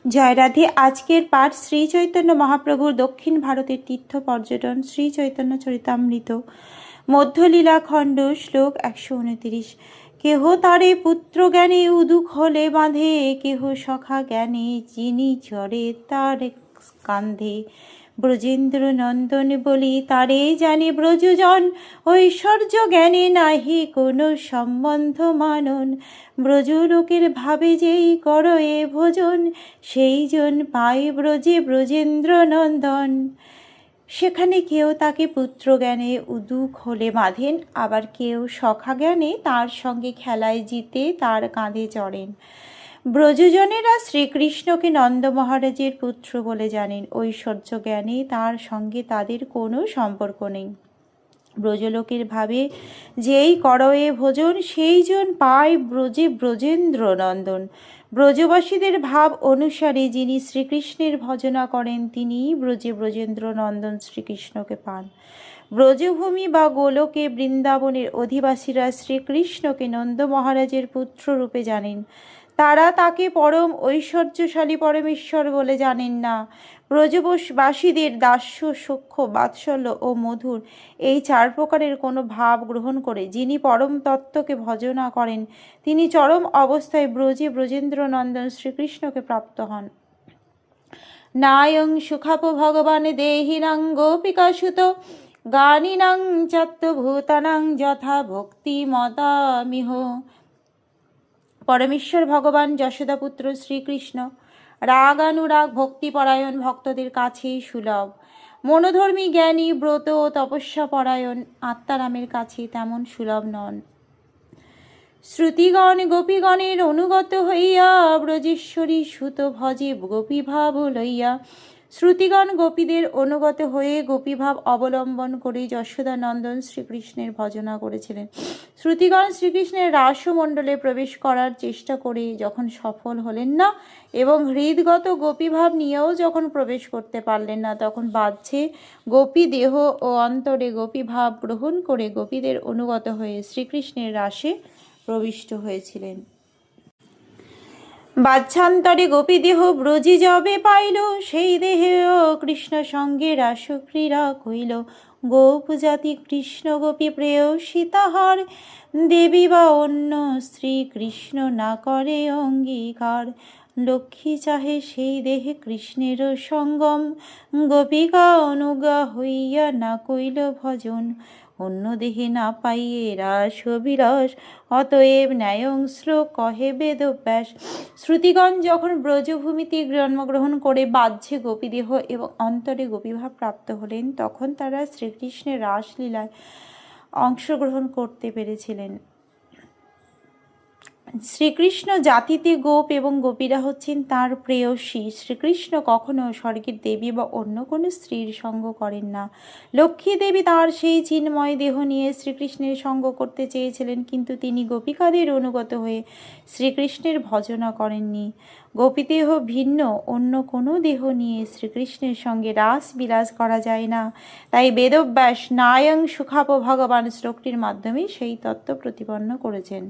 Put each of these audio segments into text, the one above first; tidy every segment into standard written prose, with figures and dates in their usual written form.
জয় রাধে। আজকের পাঠ শ্রী চৈতন্য মহাপ্রভুর দক্ষিণ ভারতের তীর্থ পর্যটন, শ্রী চৈতন্য চরিতামৃত, মধ্যলীলা খণ্ড, শ্লোক 129। কেহ তারে পুত্র জ্ঞানে উদুক হলে বাঁধে, কেহ সখা জ্ঞানে যিনি চরে তার কান্ধে। ব্রজেন্দ্র নন্দন বলি তারে জানে ব্রজজন, ঐশ্বর্য জ্ঞানে নাহি কোনো সম্বন্ধ মানন। ব্রজলোকের ভাবে যেই করয়ে ভোজন, সেই জন পায় ব্রজে ব্রজেন্দ্র নন্দন। সেখানে কেউ তাকে পুত্র জ্ঞানে উদুক হলে বাঁধেন, আবার কেউ সখা জ্ঞানে তার সঙ্গে খেলায় জিতে তার কাঁধে চড়েন। ব্রজজনেরা শ্রীকৃষ্ণকে নন্দ মহারাজের পুত্র বলে জানেন। ঐশ্বর্য জ্ঞানে তার সঙ্গে তাদের কোনো সম্পর্ক নেই। ব্রজলোকের ভাবে যেই করয়ে ভোজন, সেই জন পায় ব্রজে ব্রজেন্দ্র নন্দন। ব্রজবাসীদের ভাব অনুসারে যিনি শ্রীকৃষ্ণের ভজনা করেন, তিনিই ব্রজে ব্রজেন্দ্র নন্দন শ্রীকৃষ্ণকে পান। ব্রজভূমি বা গোলকে বৃন্দাবনের অধিবাসীরা শ্রীকৃষ্ণকে নন্দ মহারাজের পুত্র রূপে জানেন। তারা তাকে পরম ঐশ্বর্যশালী পরমেশ্বর বলে জানেন না। ব্রজবাসীদের দাস্য, সূক্ষ্ম, বাৎসল্য ও মধুর এই 4 প্রকারের কোনো ভাব গ্রহণ করে যিনি পরম তত্ত্বকে ভজনা করেন, তিনি চরম অবস্থায় ব্রজে ব্রজেন্দ্র নন্দন শ্রীকৃষ্ণকে প্রাপ্ত হন। নায়ং সুখাপ ভগবান দেহিনাং গোপিকাসুত, গানিনাং চাত্তভূতানাং যথা ভক্তি মদামিহ। পরমেশ্বর ভগবান যশোদাপুত্র শ্রীকৃষ্ণ রাগানুরাগ ভক্তিপরায়ণ ভক্তদের কাছেই সুলভ। মনোধর্মী, জ্ঞানী, ব্রত ও তপস্যাপরায়ণ আত্মারামের কাছে তেমন সুলভ নন। শ্রুতিগণ গোপীগণের অনুগত হইয়া ব্রজেশ্বরী সুত ভজে গোপীভাব লইয়া। শ্রুতিগণ গোপীদের অনুগত হয়ে গোপীভাব অবলম্বন করে যশোদানন্দন শ্রীকৃষ্ণের ভজনা করেছিলেন। শ্রুতিগণ শ্রীকৃষ্ণের রাসমণ্ডলে প্রবেশ করার চেষ্টা করে যখন সফল হলেন না এবং হৃদগত গোপীভাব নিয়েও যখন প্রবেশ করতে পারলেন না, তখন বাহ্যে গোপী দেহ ও অন্তরে গোপীভাব গ্রহণ করে গোপীদের অনুগত হয়ে শ্রীকৃষ্ণের রাসে প্রবিষ্ট হয়েছিলেন। বাহ্যান্তরে গোপীদেহ ব্রজে যবে পাইল, সেই দেহেও কৃষ্ণ সঙ্গে রাসক্রীড়া কইল। গোপ জাতি কৃষ্ণ গোপী প্রেয়সী তাহার, দেবী বা অন্য শ্রী কৃষ্ণ না করে অঙ্গীকার। লক্ষ্মী চাহে সেই দেহে কৃষ্ণের সঙ্গম, গোপিকা অনুজ্ঞা হইয়া না কইল ভজন। অন্য দেহে না পাইয়ে রাস বিলাস, অতএব ন্যায়ং শ্লোক কহে বেদব্যাস। শ্রুতিগণ যখন ব্রজভূমিতে জন্মগ্রহণ করে বাহ্যে গোপীদেহ এবং অন্তরে গোপীভাব প্রাপ্ত হলেন, তখন তারা শ্রীকৃষ্ণের রাসলীলায় অংশগ্রহণ করতে পেরেছিলেন। শ্রীকৃষ্ণ জাতিতে গোপ এবং গোপীরা হচ্ছেন তার প্রেয়সী। শ্রীকৃষ্ণ কখনো স্বর্গের দেবী বা অন্য কোনো স্ত্রীর সঙ্গ করেন না। লক্ষ্মী দেবী তার সেই চিন্ময় দেহ নিয়ে শ্রীকৃষ্ণের সঙ্গ করতে চেয়েছিলেন, কিন্তু তিনি গোপিকাদের অনুগত হয়ে শ্রীকৃষ্ণের ভজনা করেননি। গোপীদেহ ভিন্ন অন্য কোনো দেহ নিয়ে শ্রীকৃষ্ণের সঙ্গে রাস বিলাস করা যায় না। তাই বেদব্যাস নায়ং সুখাপ ভগবান শ্লোকটির মাধ্যমে সেই তত্ত্ব প্রতিপন্ন করেছেন।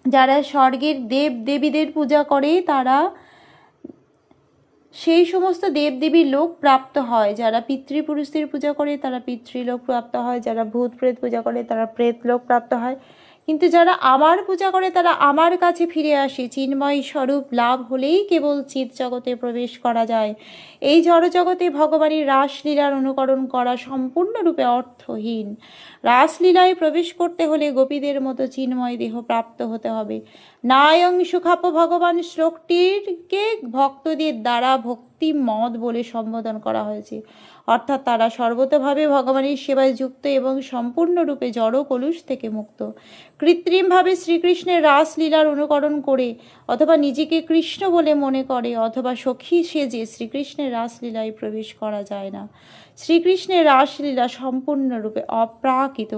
যারা স্বর্গের দেব দেবীদের পূজা করে তারা সেই সমস্ত দেবদেবীর লোক প্রাপ্ত হয়। যারা পিতৃপুরুষদের পূজা করে তারা পিতৃলোক প্রাপ্ত হয়। যারা ভূত প্রেত পূজা করে তারা প্রেত লোক প্রাপ্ত হয়। কিন্তু যারা আমার পূজা করে তারা আমার কাছে ফিরে আসে। চিন্ময় স্বরূপ লাভ হলেই কেবল চিৎ জগতে প্রবেশ করা যায়। এই জড়জগতে ভগবানের রাসলীলার অনুকরণ করা সম্পূর্ণরূপে অর্থহীন। রাসলীলায় প্রবেশ করতে হলে গোপীদের মতো চিন্ময় দেহ প্রাপ্ত হতে হবে। নায়ং সুখাপ ভগবান শ্লোকটিকে ভক্তদের দ্বারা ভক্তি মদ বলে সম্বোধন করা হয়েছে, অর্থাৎ তারা সর্বতভাবে ভগবানের সেবায় যুক্ত এবং সম্পূর্ণরূপে জড় কলুষ থেকে মুক্ত। কৃত্রিমভাবে শ্রীকৃষ্ণের রাসলীলার অনুকরণ করে অথবা নিজেকে কৃষ্ণ বলে মনে করে অথবা সখী সেজে শ্রীকৃষ্ণের রাসলীলায় প্রবেশ করা যায় না। শ্রীকৃষ্ণের রাসলীলা সম্পূর্ণরূপে অপ্রাকৃত।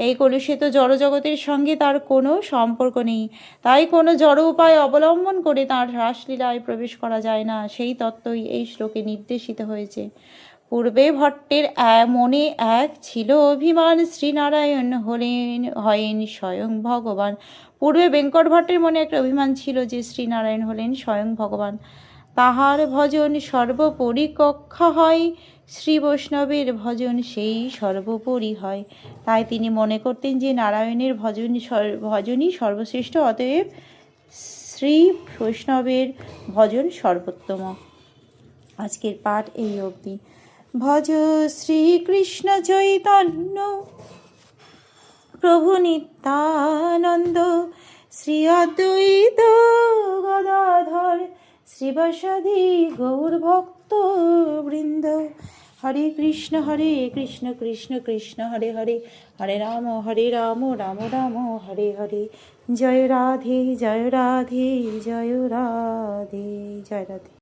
এই কলুষিত জড়জগতের সঙ্গে তার কোনো সম্পর্ক নেই। তাই কোনো জড় উপায় অবলম্বন করে তার রাসলীলায় প্রবেশ করা যায় না। সেই তত্ত্বই এই শ্লোকে নির্দেশিত হয়েছে। পূর্বে ভট্টের মনে এক ছিল অভিমান, শ্রীনারায়ণ হয়েন স্বয়ং ভগবান। পূর্বে বেঙ্কট ভট্টের মনে একটা অভিমান ছিল যে শ্রীনারায়ণ হলেন স্বয়ং ভগবান, তাহার ভজন সর্বোপরিকক্ষা হয়, শ্রী বৈষ্ণবের ভজন সেই সর্বোপরি হয়। তাই তিনি মনে করতেন যে নারায়ণের ভজনই সর্বশ্রেষ্ঠ, অতএব শ্রী বৈষ্ণবের ভজন সর্বোত্তম। আজকের পাঠ এই অবধি। ভজ শ্রীকৃষ্ণ চৈতন্য প্রভু নিত্যানন্দ, শ্রী অদ্বৈত গদাধর শ্রীবাসাদি গৌর ভক্ত বৃন্দ। হরে কৃষ্ণ কৃষ্ণ কৃষ্ণ হরে হরে, হরে রাম রাম রাম হরে হরে। জয় রাধে জয় রাধে জয় রাধে জয় রাধে।